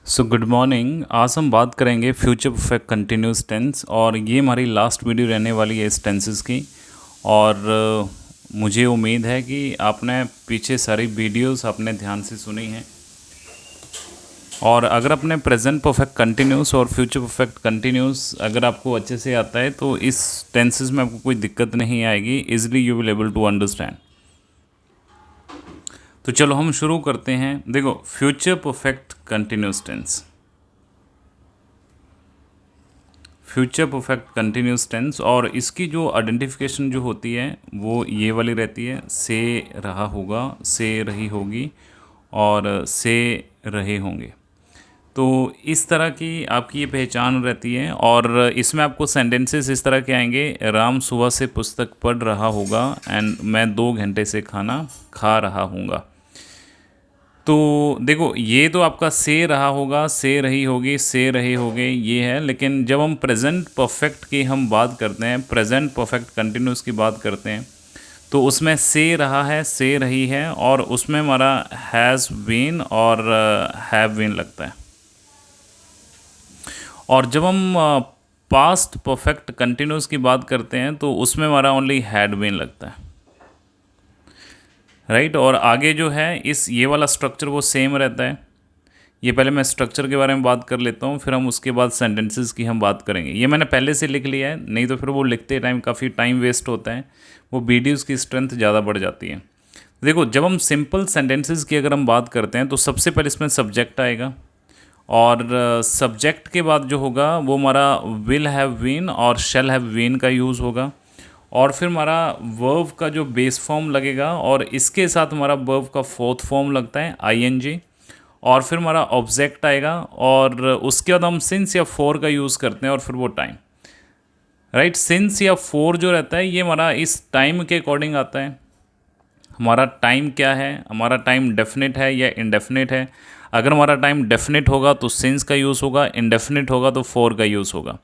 Good morning. आज हम बात करेंगे फ्यूचर परफेक्ट कंटिन्यूस टेंस और ये हमारी लास्ट वीडियो रहने वाली है इस टेंसेस की। और मुझे उम्मीद है कि आपने पीछे सारी वीडियोस आपने ध्यान से सुनी हैं। और अगर अपने प्रेजेंट परफेक्ट कंटिन्यूस और फ्यूचर परफेक्ट कंटिन्यूस अगर आपको अच्छे से आता है तो इस टेंसेस में आपको कोई दिक्कत नहीं आएगी। Easily you will able to understand. तो चलो हम शुरू करते हैं। देखो, future perfect continuous tense, future perfect continuous tense, और इसकी जो आइडेंटिफिकेशन जो होती है वो ये वाली रहती है। से रहा होगा, से रही होगी और से रहे होंगे। तो इस तरह की आपकी ये पहचान रहती है। और इसमें आपको सेंटेंसेस इस तरह के आएंगे। राम सुबह से पुस्तक पढ़ रहा होगा एंड मैं 2 घंटे से खाना खा रहा हूँगा। तो देखो, ये तो आपका से रहा होगा, से रही होगी, से रहे होगे, ये है। लेकिन जब हम प्रेजेंट परफेक्ट की हम बात करते हैं, प्रेजेंट परफेक्ट कंटिन्यूस की बात करते हैं, तो उसमें से रहा है, से रही है, और उसमें हमारा हैज़ बीन और हैव बीन लगता है। और जब हम पास्ट परफेक्ट कंटिन्यूस की बात करते हैं तो उसमें हमारा ओनली हैड बीन लगता है, राइट। और आगे जो है इस ये वाला स्ट्रक्चर वो सेम रहता है। ये पहले मैं स्ट्रक्चर के बारे में बात कर लेता हूँ, फिर हम उसके बाद सेंटेंसेस की हम बात करेंगे। ये मैंने पहले से लिख लिया है, नहीं तो फिर वो लिखते टाइम काफ़ी टाइम वेस्ट होता है, वो वीडियोज़ की स्ट्रेंथ ज़्यादा बढ़ जाती है। देखो, जब हम सिंपल सेंटेंसेस की अगर हम बात करते हैं तो सबसे पहले इसमें सब्जेक्ट आएगा, और सब्जेक्ट के बाद जो होगा वो हमारा विल हैव बीन और शैल हैव बीन का यूज़ होगा। और फिर हमारा वर्ब का जो बेस फॉर्म लगेगा, और इसके साथ हमारा वर्ब का फोर्थ फॉर्म लगता है आईएनजी। और फिर हमारा ऑब्जेक्ट आएगा, और उसके बाद हम सिंस या फॉर का यूज़ करते हैं, और फिर वो टाइम, राइट। सिंस या फॉर जो रहता है ये हमारा इस टाइम के अकॉर्डिंग आता है। हमारा टाइम क्या है, हमारा टाइम डेफिनेट है या इनडेफिनेट है। अगर हमारा टाइम डेफिनेट होगा तो सिंस का यूज़ होगा, इनडेफिनेट होगा तो फॉर का यूज़ होगा।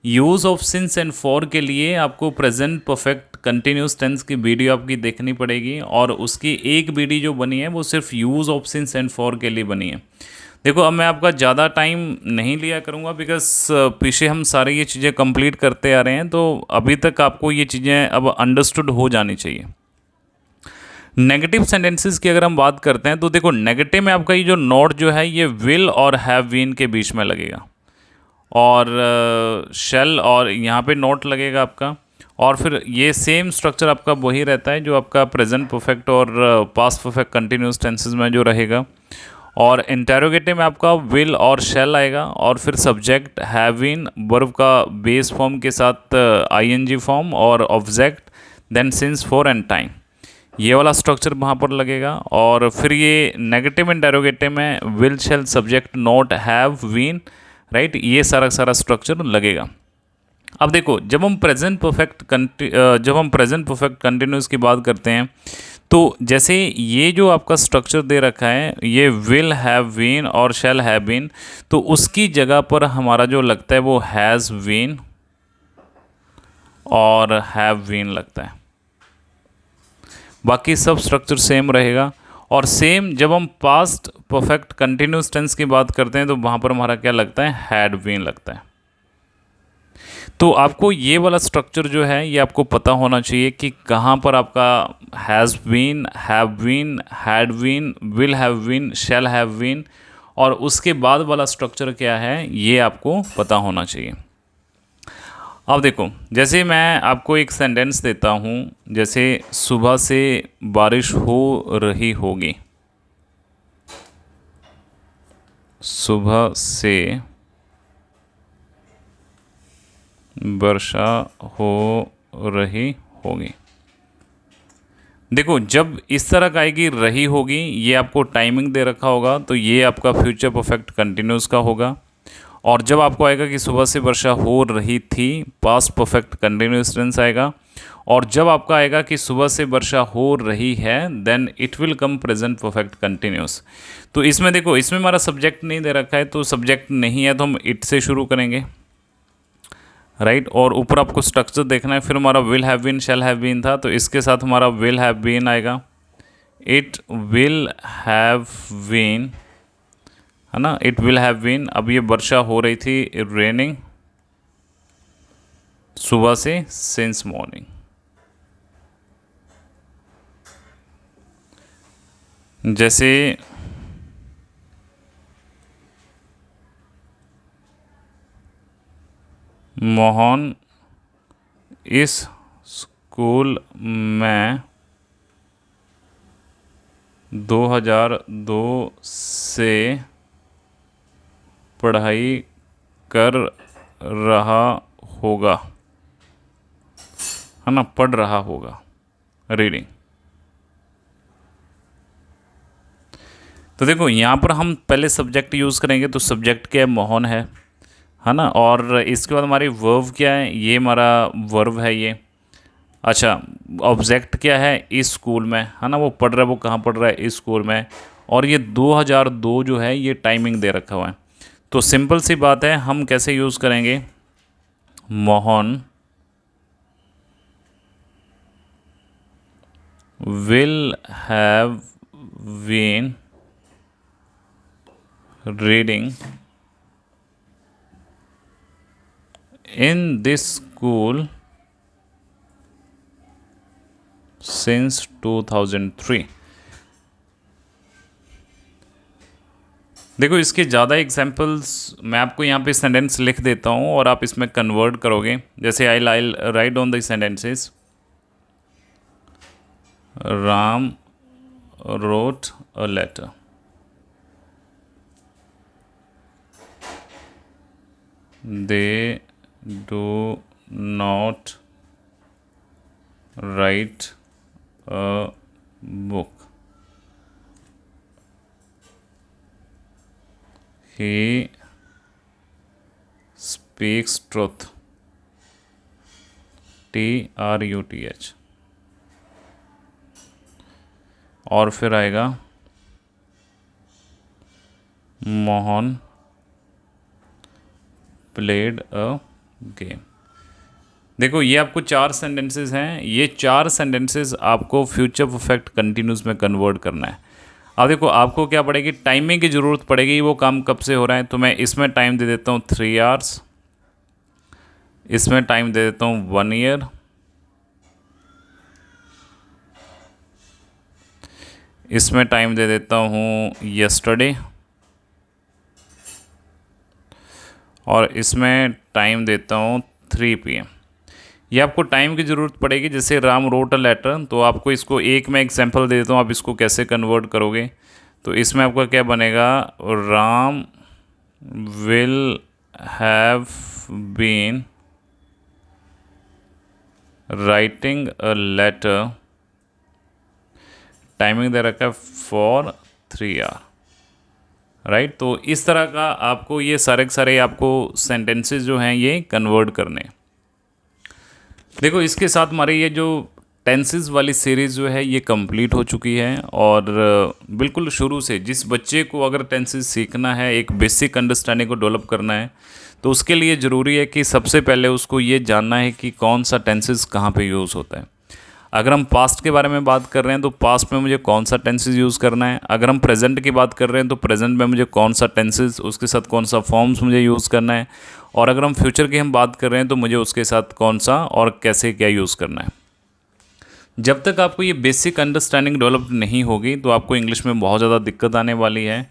Use of since and for के लिए आपको प्रेजेंट परफेक्ट कंटिन्यूस टेंस की वीडियो आपकी देखनी पड़ेगी, और उसकी एक वीडियो जो बनी है वो सिर्फ use of since and for के लिए बनी है। देखो, अब मैं आपका ज़्यादा टाइम नहीं लिया करूँगा, बिकॉज पीछे हम सारी ये चीज़ें कंप्लीट करते आ रहे हैं, तो अभी तक आपको ये चीज़ें अब अंडरस्टूड हो जानी चाहिए। नेगेटिव सेंटेंसेस की अगर हम बात करते हैं तो देखो, नेगेटिव में आपका ये जो नोट जो है ये विल और हैव बीन के बीच में लगेगा, और शेल और यहाँ पे नोट लगेगा आपका। और फिर ये सेम स्ट्रक्चर आपका वही रहता है जो आपका प्रेजेंट परफेक्ट और पास्ट परफेक्ट कंटिन्यूस टेंसेस में जो रहेगा। और इंटेरोगेटिव में आपका विल और शेल आएगा, और फिर सब्जेक्ट हैव बीन, वर्ब का बेस फॉर्म के साथ आईएनजी फॉर्म और object, then since, for and time, ये वाला स्ट्रक्चर वहाँ पर लगेगा। और फिर ये नेगेटिव इंटेरोगेटिव में will, shall, subject, not, have, been, right, ये सारा सारा स्ट्रक्चर लगेगा। अब देखो, जब हम प्रेजेंट परफेक्ट कंटिन्यूस की बात करते हैं तो जैसे ये जो आपका स्ट्रक्चर दे रखा है ये विल हैव बीन और शैल हैव बीन, तो उसकी जगह पर हमारा जो लगता है वो हैज़ बीन और हैव बीन लगता है। बाकी सब स्ट्रक्चर सेम रहेगा। और सेम जब हम पास्ट परफेक्ट कंटिन्यूस टेंस की बात करते हैं तो वहाँ पर हमारा क्या लगता है, हैड बीन लगता है। तो आपको ये वाला स्ट्रक्चर जो है ये आपको पता होना चाहिए कि कहाँ पर आपका has been, have been, had been, will have been, shall have been, और उसके बाद वाला स्ट्रक्चर क्या है ये आपको पता होना चाहिए। अब देखो, जैसे मैं आपको एक सेंटेंस देता हूँ, जैसे सुबह से बारिश हो रही होगी, सुबह से वर्षा हो रही होगी। देखो, जब इस तरह का आएगी रही होगी, ये आपको टाइमिंग दे रखा होगा तो ये आपका फ्यूचर परफेक्ट कंटिन्यूस का होगा। और जब आपको आएगा कि सुबह से वर्षा हो रही थी, पास्ट परफेक्ट कंटिन्यूस टेंस आएगा। और जब आपका आएगा कि सुबह से वर्षा हो रही है, then it will come present perfect continuous. तो इसमें देखो, इसमें हमारा सब्जेक्ट नहीं दे रखा है, तो सब्जेक्ट नहीं है तो हम इट से शुरू करेंगे, राइट। और ऊपर आपको स्ट्रक्चर देखना है। फिर हमारा will have been, shall have been था, तो इसके साथ हमारा विल हैव बीन आएगा। इट विल हैव बीन, है ना, इट विल हैव बीन, अब ये वर्षा हो रही थी, रेनिंग सुबह से, सिंस मॉर्निंग। जैसे मोहन इस स्कूल में 2002 से पढ़ाई कर रहा होगा, है ना, पढ़ रहा होगा, रीडिंग। तो देखो यहाँ पर हम पहले सब्जेक्ट यूज़ करेंगे, तो सब्जेक्ट क्या है, मोहन है ना, और इसके बाद हमारी वर्ब क्या है, ये हमारा वर्ब है ये। अच्छा, ऑब्जेक्ट क्या है, इस स्कूल में, है ना, वो पढ़ रहा है, वो कहाँ पढ़ रहा है, इस स्कूल में। और ये 2002 जो है ये टाइमिंग दे रखा हुआ है। तो सिंपल सी बात है, हम कैसे यूज़ करेंगे, Mohan will have been reading in this school since 2003। देखो इसके ज़्यादा एग्जाम्पल्स मैं आपको यहाँ पे सेंटेंस लिख देता हूँ और आप इसमें कन्वर्ट करोगे। जैसे I write on the sentences, Ram wrote a letter, they do not write a book, he speaks truth, TRUTH। और फिर आएगा मोहन प्लेड अ गेम। देखो ये आपको 4 सेंटेंसेस हैं, ये 4 सेंटेंसेस आपको फ्यूचर परफेक्ट कंटिन्यूस में कन्वर्ट करना है। अब देखो आपको क्या पड़ेगी, टाइमिंग की ज़रूरत पड़ेगी, वो काम कब से हो रहा है। तो मैं इसमें टाइम दे देता हूँ 3 आवर्स, इसमें टाइम दे देता हूँ 1 ईयर, इसमें टाइम दे देता हूँ यस्टरडे, और इसमें टाइम देता हूँ 3 PM। ये आपको टाइम की ज़रूरत पड़ेगी। जैसे राम रोट अ लेटर, तो आपको इसको एक मैं एग्जांपल दे देता हूँ, आप इसको कैसे कन्वर्ट करोगे। तो इसमें आपका क्या बनेगा, Ram will have been writing a letter, timing दे रखा है फॉर 3 आवर, राइट। तो इस तरह का आपको ये सारे के सारे आपको सेंटेंसेस जो हैं ये कन्वर्ट करने। देखो इसके साथ हमारी ये जो टेंसेस वाली सीरीज़ जो है ये कंप्लीट हो चुकी है। और बिल्कुल शुरू से जिस बच्चे को अगर टेंसेस सीखना है, एक बेसिक अंडरस्टैंडिंग को डेवलप करना है, तो उसके लिए ज़रूरी है कि सबसे पहले उसको ये जानना है कि कौन सा टेंसेस कहाँ पे यूज़ होता है। अगर हम पास्ट के बारे में बात कर रहे हैं तो पास्ट में मुझे कौन सा टेंसेस यूज़ करना है। अगर हम प्रेजेंट की बात कर रहे हैं तो प्रेजेंट में मुझे कौन सा टेंसेस, उसके साथ कौन सा फॉर्म्स मुझे यूज़ करना है। और अगर हम फ्यूचर की हम बात कर रहे हैं तो मुझे उसके साथ कौन सा और कैसे क्या यूज़ करना है। जब तक आपको ये बेसिक अंडरस्टैंडिंग डेवलप नहीं होगी तो आपको इंग्लिश में बहुत ज़्यादा दिक्कत आने वाली है।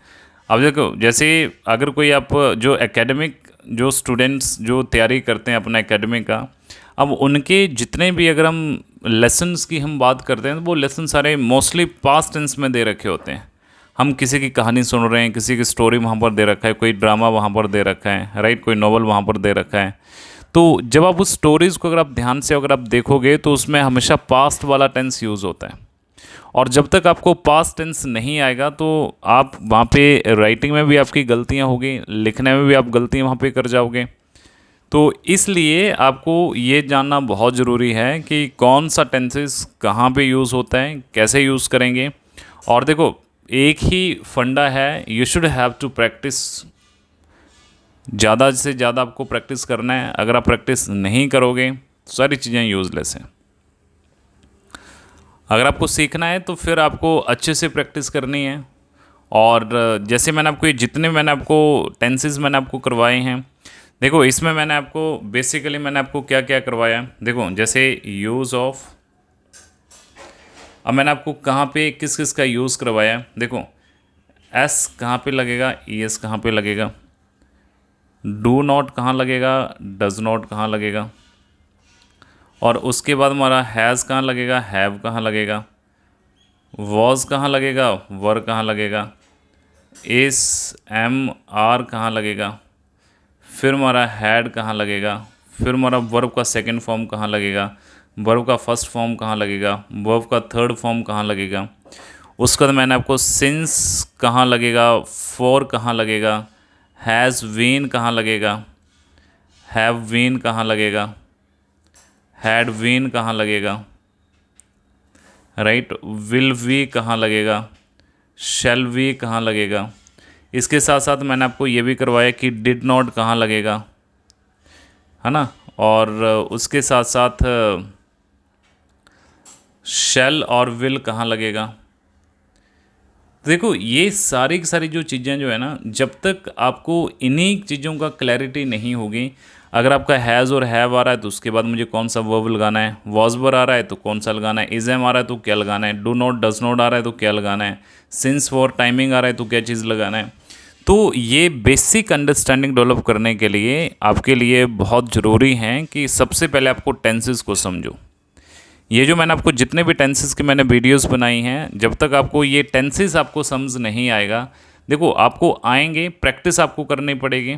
अब देखो जैसे अगर कोई आप जो एकेडमिक जो स्टूडेंट्स जो तैयारी करते हैं अपना एकेडमिक का, अब उनके जितने भी अगर हम लेसन्स की हम बात करते हैं तो वो लेसन सारे मोस्टली पास्ट टेंस में दे रखे होते हैं। हम किसी की कहानी सुन रहे हैं, किसी की स्टोरी वहाँ पर दे रखा है, कोई ड्रामा वहाँ पर दे रखा है, राइट, कोई नॉवल वहाँ पर दे रखा है। तो जब आप उस स्टोरीज़ को अगर आप ध्यान से अगर आप देखोगे तो उसमें हमेशा पास्ट वाला टेंस यूज़ होता है। और जब तक आपको पास्ट टेंस नहीं आएगा तो आप वहाँ पे राइटिंग में भी आपकी गलतियाँ होगी, लिखने में भी आप गलतियाँ वहाँ पे कर जाओगे। तो इसलिए आपको ये जानना बहुत ज़रूरी है कि कौन सा टेंसेस कहाँ पे यूज़ होता है, कैसे यूज़ करेंगे। और देखो एक ही फंडा है, you should have to practise. ज़्यादा से ज़्यादा आपको प्रैक्टिस करना है। अगर आप प्रैक्टिस नहीं करोगे तो सारी चीज़ें यूज़लेस हैं। अगर आपको सीखना है तो फिर आपको अच्छे से प्रैक्टिस करनी है। और जैसे मैंने आपको ये जितने मैंने आपको टेंसेस मैंने आपको करवाए हैं, देखो इसमें मैंने आपको बेसिकली मैंने आपको क्या क्या करवाया। देखो जैसे यूज़ ऑफ, अब मैंने आपको कहाँ पे किस किस का यूज़ करवाया। देखो एस कहाँ पे लगेगा, ई एस कहाँ पे लगेगा, डू नॉट कहाँ लगेगा, डज नॉट कहाँ लगेगा, और उसके बाद हमारा हैज़ कहाँ लगेगा, हैव कहाँ लगेगा, वॉज कहाँ लगेगा, वर कहाँ लगेगा, इस एम आर कहाँ लगेगा, फिर हमारा हैड कहाँ लगेगा, फिर हमारा वर्ब का सेकंड फॉर्म कहाँ लगेगा, वर्ब का फर्स्ट फॉर्म कहाँ लगेगा, वर्ब का थर्ड फॉर्म कहाँ लगेगा, उसके बाद मैंने आपको सिंस कहाँ लगेगा, फॉर कहाँ लगेगा, हैज़ बीन कहाँ लगेगा, हैव बीन कहाँ लगेगा, हैड बीन कहाँ लगेगा, राइट, विल वी कहाँ लगेगा, शैल वी कहाँ लगेगा। इसके साथ साथ मैंने आपको ये भी करवाया कि डिड नॉट कहाँ लगेगा, है ना, और उसके साथ साथ शैल और विल कहाँ लगेगा। देखो ये सारी की सारी जो चीज़ें जो है ना, जब तक आपको इन्हीं चीज़ों का क्लैरिटी नहीं होगी, अगर आपका हैज़ और हैव आ रहा है तो उसके बाद मुझे कौन सा वर्ब लगाना है, वॉज वर आ रहा है तो कौन सा लगाना है, इज़ एम आ रहा है तो क्या लगाना है, डू नॉट डज नॉट आ रहा है तो क्या लगाना है, सिंस फॉर टाइमिंग आ रहा है तो क्या चीज़ लगाना है। तो ये बेसिक अंडरस्टैंडिंग डेवलप करने के लिए आपके लिए बहुत ज़रूरी है कि सबसे पहले आपको टेंसेस को समझो। ये जो मैंने आपको जितने भी टेंसेस की मैंने वीडियोस बनाई हैं, जब तक आपको ये टेंसेस आपको समझ नहीं आएगा, देखो आपको आएंगे, प्रैक्टिस आपको करनी पड़ेगी,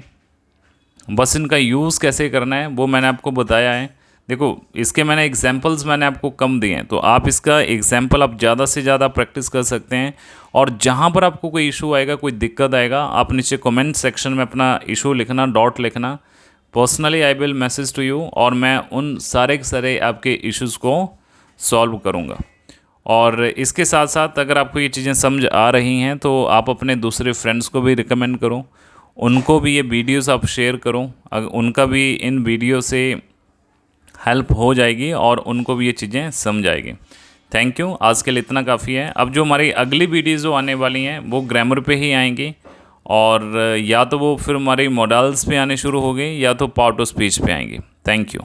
बस इनका यूज़ कैसे करना है वो मैंने आपको बताया है। देखो इसके मैंने एग्जांपल्स मैंने आपको कम दिए हैं, तो आप इसका एग्जांपल आप ज़्यादा से ज़्यादा प्रैक्टिस कर सकते हैं। और जहाँ पर आपको कोई इशू आएगा, कोई दिक्कत आएगा, आप नीचे कमेंट सेक्शन में अपना इशू लिखना, डॉट लिखना, personally I will message to you, और मैं उन सारे के सारे आपके इश्यूज़ को सॉल्व करूँगा। और इसके साथ साथ अगर आपको ये चीज़ें समझ आ रही हैं तो आप अपने दूसरे फ्रेंड्स को भी रिकमेंड करो, उनको भी ये वीडियोस आप शेयर करो, उनका भी इन वीडियो से हेल्प हो जाएगी और उनको भी ये चीज़ें समझ आएगी। थैंक यू, आज के लिए इतना काफ़ी है। अब जो हमारी अगली वीडियोज़ जो आने वाली हैं वो ग्रामर पे ही आएंगी, और या तो वो फिर हमारी मॉडल्स पे आने शुरू हो गई, या तो पार्ट ऑफ स्पीच पे आएंगी। Thank you.